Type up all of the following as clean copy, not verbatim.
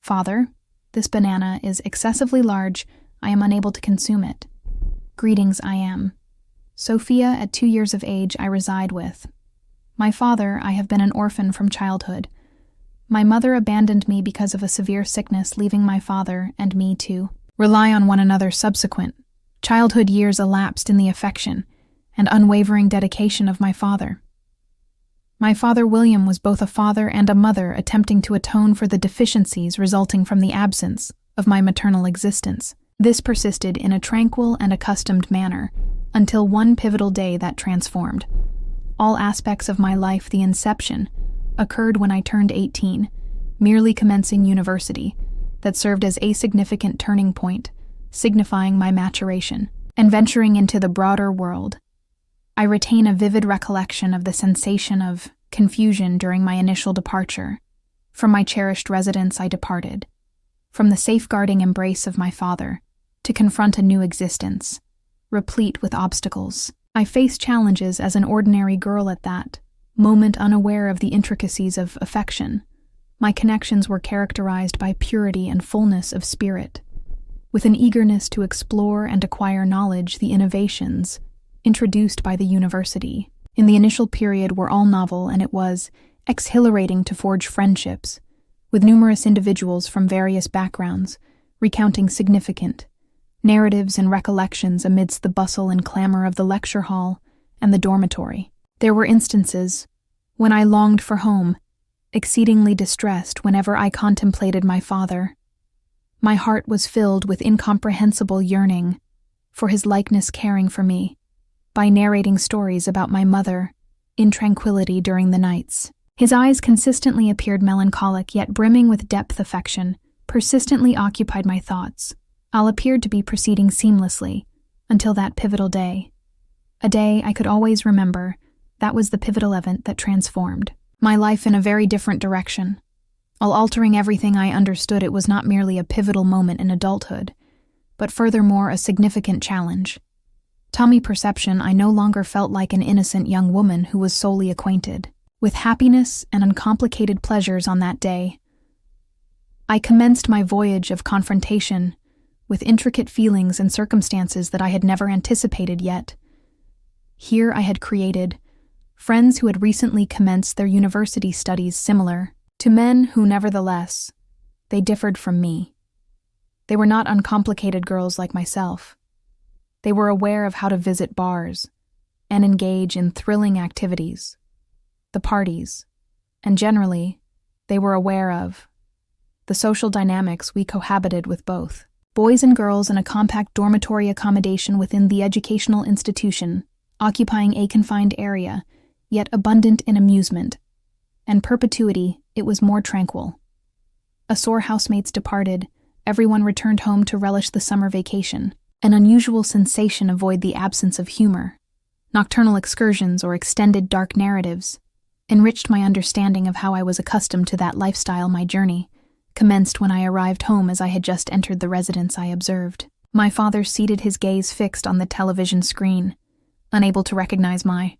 Father, this banana is excessively large. I am unable to consume it. Greetings, I am. Sophia, at 2 years of age, I reside with. My father, I have been an orphan from childhood. My mother abandoned me because of a severe sickness, leaving my father and me to rely on one another subsequent. Childhood years elapsed in the affection and unwavering dedication of my father. My father William was both a father and a mother, attempting to atone for the deficiencies resulting from the absence of my maternal existence. This persisted in a tranquil and accustomed manner until one pivotal day that transformed all aspects of my life. The inception occurred when I turned 18, merely commencing university, that served as a significant turning point, signifying my maturation and venturing into the broader world. I retain a vivid recollection of the sensation of confusion during my initial departure. From my cherished residence I departed, from the safeguarding embrace of my father, to confront a new existence, replete with obstacles. I faced challenges as an ordinary girl at that moment, unaware of the intricacies of affection. My connections were characterized by purity and fullness of spirit, with an eagerness to explore and acquire knowledge. The innovations introduced by the university in the initial period were all novel, and it was exhilarating to forge friendships with numerous individuals from various backgrounds, recounting significant narratives and recollections amidst the bustle and clamor of the lecture hall and the dormitory. There were instances when I longed for home, exceedingly distressed whenever I contemplated my father. My heart was filled with incomprehensible yearning for his likeness, caring for me by narrating stories about my mother in tranquility during the nights. His eyes consistently appeared melancholic, yet brimming with depth. Affection persistently occupied my thoughts. All appeared to be proceeding seamlessly until that pivotal day. A day I could always remember. That was the pivotal event that transformed my life in a very different direction. While altering everything I understood, it was not merely a pivotal moment in adulthood, but furthermore a significant challenge. To my perception, I no longer felt like an innocent young woman who was solely acquainted with happiness and uncomplicated pleasures. On that day, I commenced my voyage of confrontation with intricate feelings and circumstances that I had never anticipated yet. Here I had created friends who had recently commenced their university studies, similar to men who, nevertheless, they differed from me. They were not uncomplicated girls like myself. They were aware of how to visit bars and engage in thrilling activities, the parties, and generally, they were aware of the social dynamics. We cohabited with both boys and girls in a compact dormitory accommodation within the educational institution, occupying a confined area, yet abundant in amusement and perpetuity. It was more tranquil. A sore housemates departed, everyone returned home to relish the summer vacation. An unusual sensation avoid the absence of humor. Nocturnal excursions or extended dark narratives enriched my understanding of how I was accustomed to that lifestyle. My journey commenced when I arrived home. As I had just entered the residence, I observed my father seated, his gaze fixed on the television screen, unable to recognize my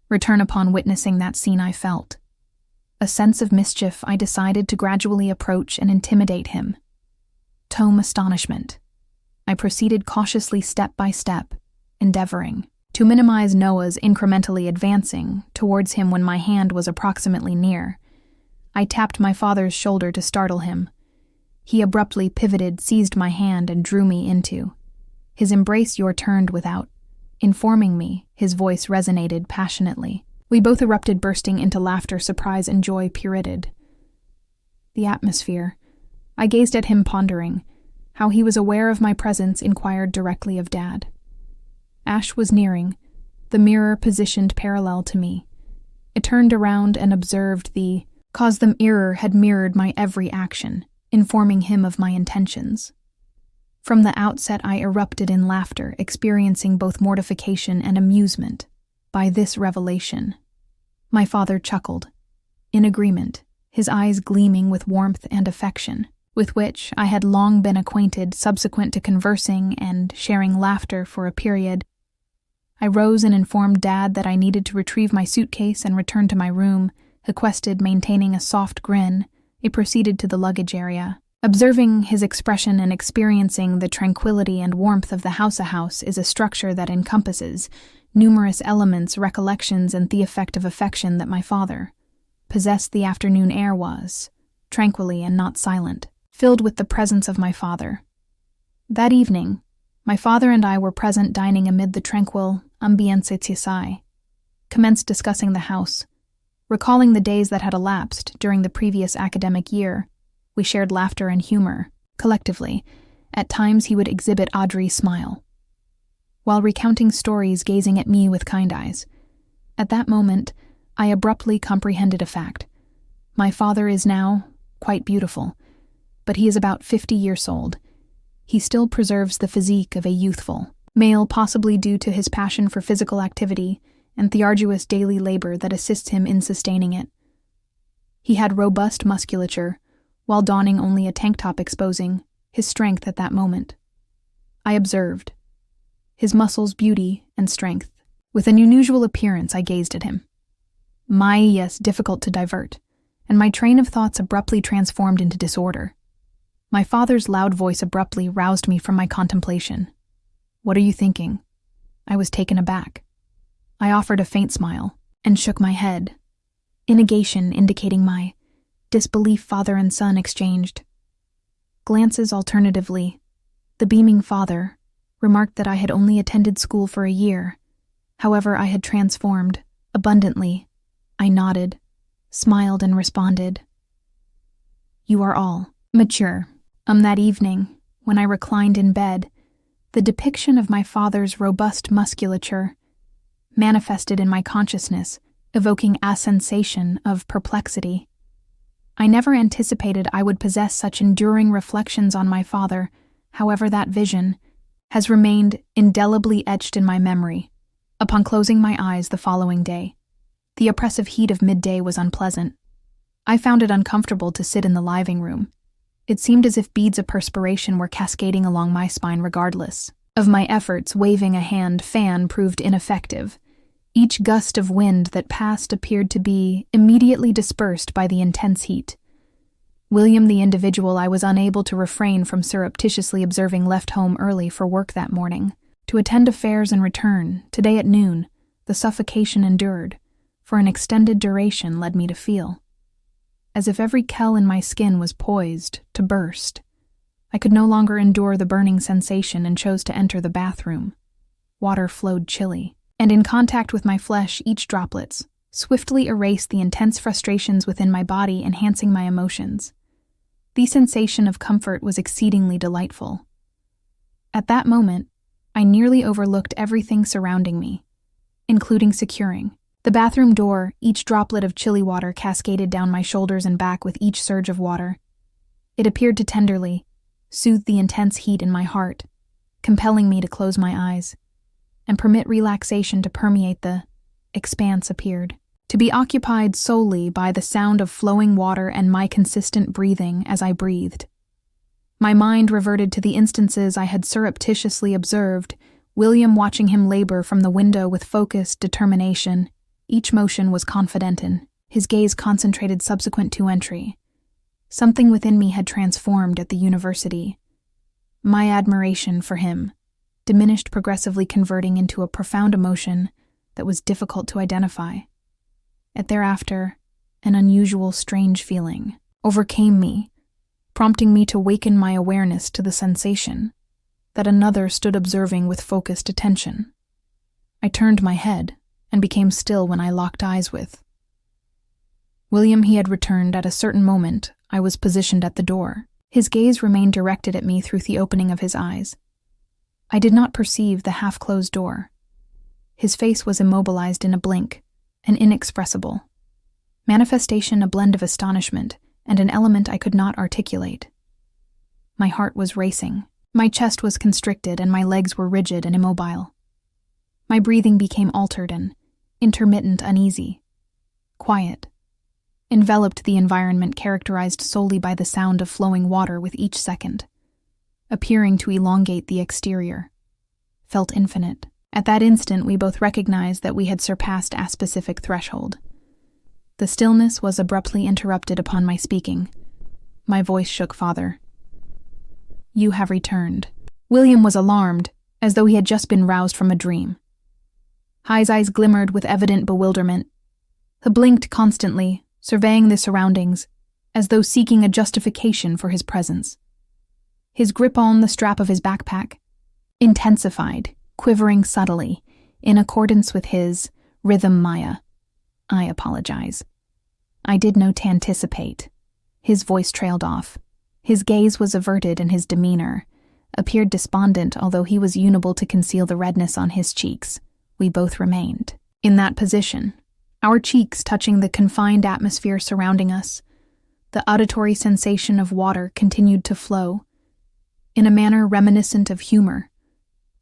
return. Upon witnessing that scene, I felt a sense of mischief. I decided to gradually approach and intimidate him. Tome astonishment. I proceeded cautiously, step by step, endeavoring to minimize Noah's incrementally advancing towards him. When my hand was approximately near, I tapped my father's shoulder to startle him. He abruptly pivoted, seized my hand, and drew me into his embrace. "You're turned," without informing me, his voice resonated passionately. We both erupted, bursting into laughter. Surprise and joy perided the atmosphere. I gazed at him, pondering how he was aware of my presence, inquired directly of Dad. Ash was nearing, the mirror positioned parallel to me. It turned around and observed the cause. The mirror had mirrored my every action, informing him of my intentions. From the outset, I erupted in laughter, experiencing both mortification and amusement by this revelation. My father chuckled, in agreement, his eyes gleaming with warmth and affection, with which I had long been acquainted. Subsequent to conversing and sharing laughter for a period, I rose and informed Dad that I needed to retrieve my suitcase and return to my room. Requested, maintaining a soft grin, I proceeded to the luggage area. Observing his expression and experiencing the tranquility and warmth of the house is a structure that encompasses numerous elements, recollections, and the effect of affection that my father possessed. The afternoon air was tranquilly and not silent, filled with the presence of my father. That evening, my father and I were present dining amid the tranquil ambience tisai, commenced discussing the house, recalling the days that had elapsed during the previous academic year. We shared laughter and humor, collectively. At times he would exhibit Audrey's smile, while recounting stories, gazing at me with kind eyes. At that moment, I abruptly comprehended a fact. My father is now quite beautiful, but he is about 50 years old. He still preserves the physique of a youthful male, possibly due to his passion for physical activity and the arduous daily labor that assists him in sustaining it. He had robust musculature, while donning only a tank top, exposing his strength at that moment. I observed his muscles, beauty, and strength. With an unusual appearance, I gazed at him. Difficult to divert, and my train of thoughts abruptly transformed into disorder. My father's loud voice abruptly roused me from my contemplation. "What are you thinking?" I was taken aback. I offered a faint smile and shook my head, in negation indicating my disbelief. Father and son exchanged glances alternatively. The beaming father remarked that I had only attended school for a year. However, I had transformed abundantly. I nodded, smiled, and responded, "You are all mature." That evening, when I reclined in bed, the depiction of my father's robust musculature manifested in my consciousness, evoking a sensation of perplexity. I never anticipated I would possess such enduring reflections on my father. However, that vision has remained indelibly etched in my memory. Upon closing my eyes the following day, the oppressive heat of midday was unpleasant. I found it uncomfortable to sit in the living room. It seemed as if beads of perspiration were cascading along my spine. Regardless of my efforts, waving a hand fan proved ineffective. Each gust of wind that passed appeared to be immediately dispersed by the intense heat. William, the individual I was unable to refrain from surreptitiously observing, left home early for work that morning, to attend affairs and return. Today at noon, the suffocation endured for an extended duration led me to feel as if every cell in my skin was poised to burst. I could no longer endure the burning sensation and chose to enter the bathroom. Water flowed chilly, and in contact with my flesh, each droplets swiftly erased the intense frustrations within my body, enhancing my emotions. The sensation of comfort was exceedingly delightful. At that moment, I nearly overlooked everything surrounding me, including securing the bathroom door. Each droplet of chilly water cascaded down my shoulders and back with each surge of water. It appeared to tenderly soothe the intense heat in my heart, compelling me to close my eyes and permit relaxation to permeate. The expanse appeared to be occupied solely by the sound of flowing water and my consistent breathing as I breathed. My mind reverted to the instances I had surreptitiously observed, William watching him labor from the window with focused determination. Each motion was confident in his gaze concentrated subsequent to entry. Something within me had transformed at the university. My admiration for him diminished, progressively converting into a profound emotion that was difficult to identify. Thereafter, an unusual, strange feeling overcame me, prompting me to waken my awareness to the sensation that another stood observing with focused attention. I turned my head and became still when I locked eyes with William. He had returned at a certain moment. I was positioned at the door. His gaze remained directed at me through the opening of his eyes. I did not perceive the half-closed door. His face was immobilized in a blink, an inexpressible manifestation, a blend of astonishment and an element I could not articulate. My heart was racing. My chest was constricted and my legs were rigid and immobile. My breathing became altered and intermittent, uneasy. Quiet enveloped the environment, characterized solely by the sound of flowing water with each second, appearing to elongate the exterior. Felt infinite. At that instant, we both recognized that we had surpassed a specific threshold. The stillness was abruptly interrupted upon my speaking. My voice shook. "Father, You have returned." William was alarmed, as though he had just been roused from a dream. High's eyes glimmered with evident bewilderment. He blinked constantly, surveying the surroundings, as though seeking a justification for his presence. His grip on the strap of his backpack intensified, quivering subtly, in accordance with his rhythm Maya. "I apologize. I did not anticipate." His voice trailed off. His gaze was averted and his demeanor appeared despondent, although he was unable to conceal the redness on his cheeks. We both remained in that position, our cheeks touching the confined atmosphere surrounding us. The auditory sensation of water continued to flow, in a manner reminiscent of humor,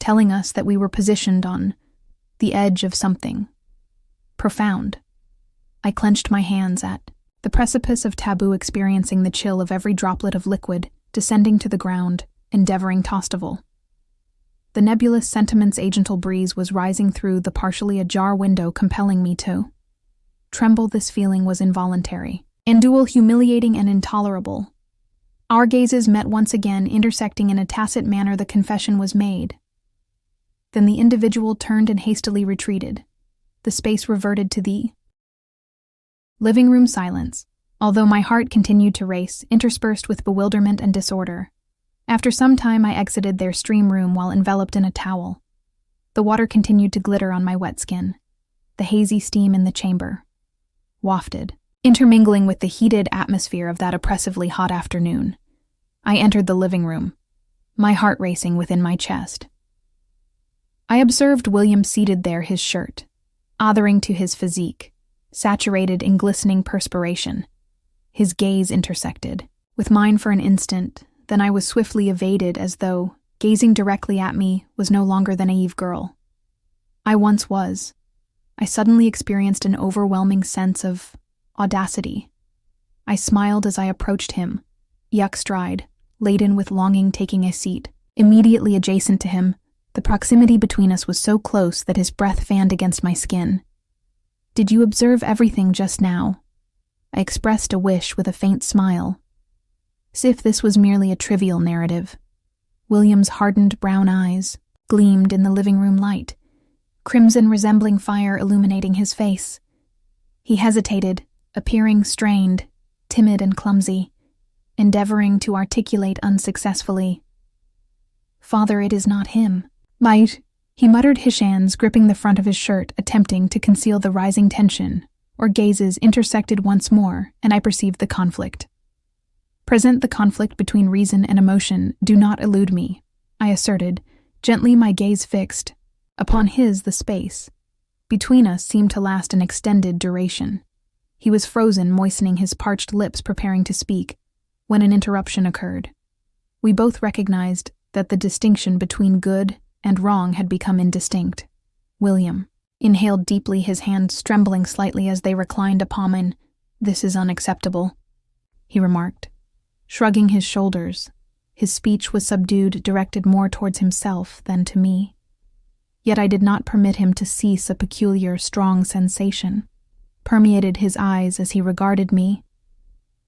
telling us that we were positioned on the edge of something profound. I clenched my hands at the precipice of taboo, experiencing the chill of every droplet of liquid descending to the ground, endeavoring tostival. The nebulous sentiments agental breeze was rising through the partially ajar window, compelling me to tremble. This feeling was involuntary, and dual, humiliating and intolerable. Our gazes met once again, intersecting in a tacit manner. The confession was made. Then the individual turned and hastily retreated. The space reverted to the living room silence, although my heart continued to race, interspersed with bewilderment and disorder. After some time, I exited their stream room while enveloped in a towel. The water continued to glitter on my wet skin. The hazy steam in the chamber wafted, intermingling with the heated atmosphere of that oppressively hot afternoon. I entered the living room, my heart racing within my chest. I observed William seated there, his shirt adhering to his physique, saturated in glistening perspiration. His gaze intersected with mine for an instant, then I was swiftly evaded, as though gazing directly at me was no longer the naive girl I once was. I suddenly experienced an overwhelming sense of audacity. I smiled as I approached him, yuck stride, laden with longing, taking a seat immediately adjacent to him. The proximity between us was so close that his breath fanned against my skin. "Did you observe everything just now?" I expressed a wish with a faint smile, as if this was merely a trivial narrative. William's hardened brown eyes gleamed in the living room light, crimson resembling fire illuminating his face. He hesitated, appearing strained, timid and clumsy, endeavoring to articulate unsuccessfully. "Father, it is not him." He muttered, his hands gripping the front of his shirt, attempting to conceal the rising tension. Our gazes intersected once more, and I perceived the conflict. "Present the conflict between reason and emotion. Do not elude me," I asserted, gently, my gaze fixed upon his. The space between us seemed to last an extended duration. He was frozen, moistening his parched lips, preparing to speak, when an interruption occurred. We both recognized that the distinction between good and wrong had become indistinct. William inhaled deeply, his hands trembling slightly as they reclined upon mine. "This is unacceptable," he remarked, shrugging his shoulders. His speech was subdued, directed more towards himself than to me. Yet I did not permit him to cease. A peculiar, strong sensation permeated his eyes as he regarded me.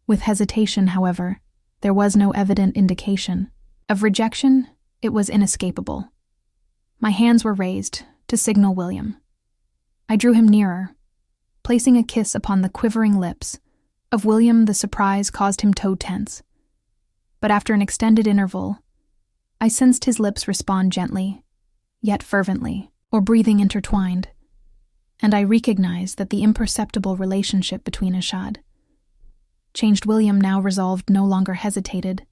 With hesitation, however, there was no evident indication of rejection. It was inescapable. My hands were raised to signal William. I drew him nearer, placing a kiss upon the quivering lips of William. The surprise caused him to tense. But after an extended interval, I sensed his lips respond gently, yet fervently, or breathing intertwined, and I recognized that the imperceptible relationship between Ashad changed. William, now resolved, no longer hesitated,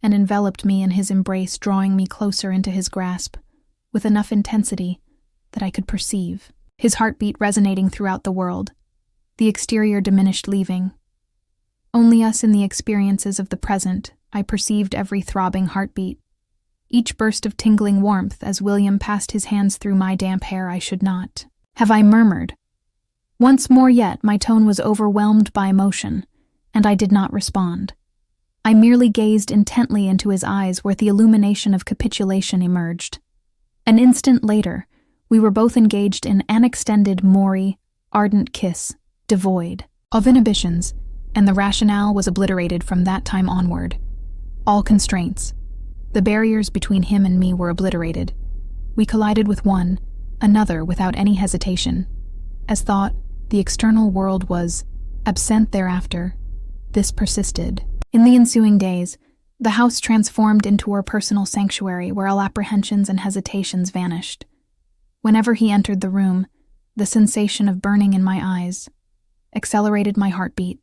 and enveloped me in his embrace, drawing me closer into his grasp with enough intensity that I could perceive his heartbeat resonating throughout the world. The exterior diminished, leaving only us in the experiences of the present. I perceived every throbbing heartbeat, each burst of tingling warmth as William passed his hands through my damp hair. "I should not have," I murmured. Once more, yet my tone was overwhelmed by emotion, and I did not respond. I merely gazed intently into his eyes, where the illumination of capitulation emerged. An instant later, we were both engaged in an extended, moory, ardent kiss, devoid of inhibitions, and the rationale was obliterated from that time onward. All constraints, The barriers between him and me were obliterated. We collided with one, another without any hesitation. As thought, the external world was absent thereafter. This persisted. In the ensuing days, the house transformed into a personal sanctuary where all apprehensions and hesitations vanished. Whenever he entered the room, the sensation of burning in my eyes accelerated my heartbeat.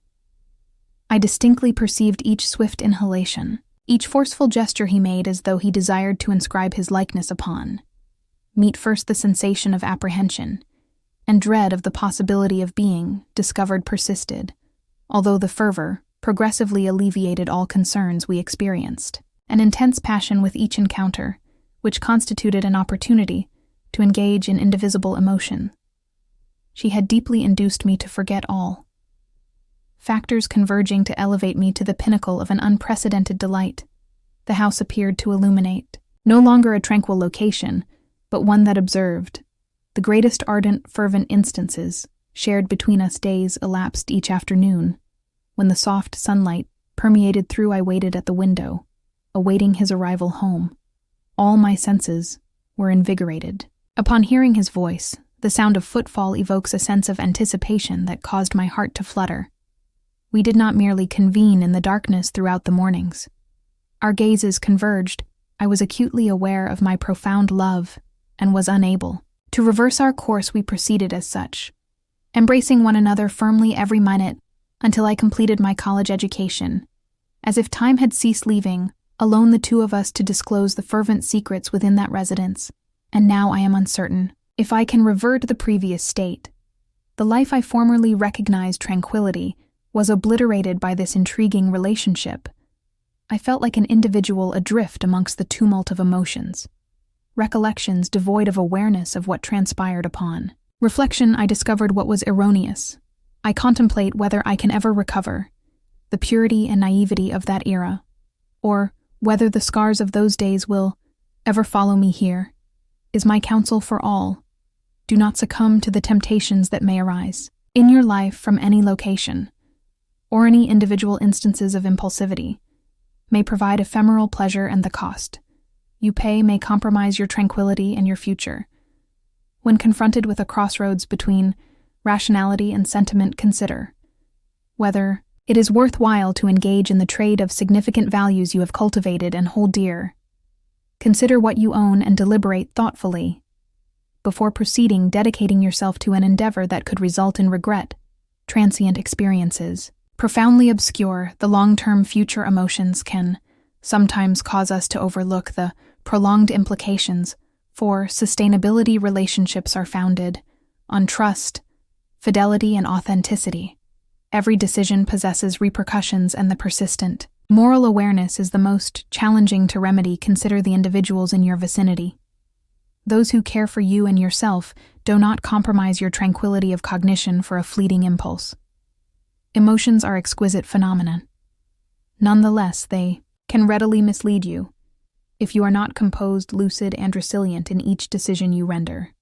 I distinctly perceived each swift inhalation, each forceful gesture he made as though he desired to inscribe his likeness upon. Meet first the sensation of apprehension, and dread of the possibility of being discovered persisted, although the fervor progressively alleviated all concerns we experienced. An intense passion with each encounter, which constituted an opportunity to engage in indivisible emotion. She had deeply induced me to forget all. Factors converging to elevate me to the pinnacle of an unprecedented delight, the house appeared to illuminate, no longer a tranquil location, but one that observed. The greatest ardent, fervent instances shared between us days elapsed each afternoon. When the soft sunlight permeated through, I waited at the window, awaiting his arrival home. All my senses were invigorated. Upon hearing his voice, the sound of footfall evokes a sense of anticipation that caused my heart to flutter. We did not merely convene in the darkness throughout the mornings. Our gazes converged. I was acutely aware of my profound love and was unable to reverse our course. We proceeded as such, embracing one another firmly every minute until I completed my college education. As if time had ceased leaving, alone the two of us to disclose the fervent secrets within that residence, and now I am uncertain if I can revert to the previous state. The life I formerly recognized tranquility was obliterated by this intriguing relationship. I felt like an individual adrift amongst the tumult of emotions. Recollections devoid of awareness of what transpired upon. Reflection, I discovered what was erroneous. I contemplate whether I can ever recover the purity and naivety of that era, or whether the scars of those days will ever follow me here. Is my counsel for all: do not succumb to the temptations that may arise in your life from any location, or any individual instances of impulsivity may provide ephemeral pleasure, and the cost you pay may compromise your tranquility and your future. When confronted with a crossroads between rationality and sentiment, consider whether it is worthwhile to engage in the trade of significant values you have cultivated and hold dear. Consider what you own and deliberate thoughtfully before proceeding, dedicating yourself to an endeavor that could result in regret. Transient experiences, profoundly obscure the long-term future emotions, can sometimes cause us to overlook the prolonged implications. For sustainability, relationships are founded on trust, fidelity, and authenticity. Every decision possesses repercussions, and the persistent moral awareness is the most challenging to remedy. Consider the individuals in your vicinity. Those who care for you and yourself do not compromise your tranquility of cognition for a fleeting impulse. Emotions are exquisite phenomena. Nonetheless, they can readily mislead you if you are not composed, lucid, and resilient in each decision you render.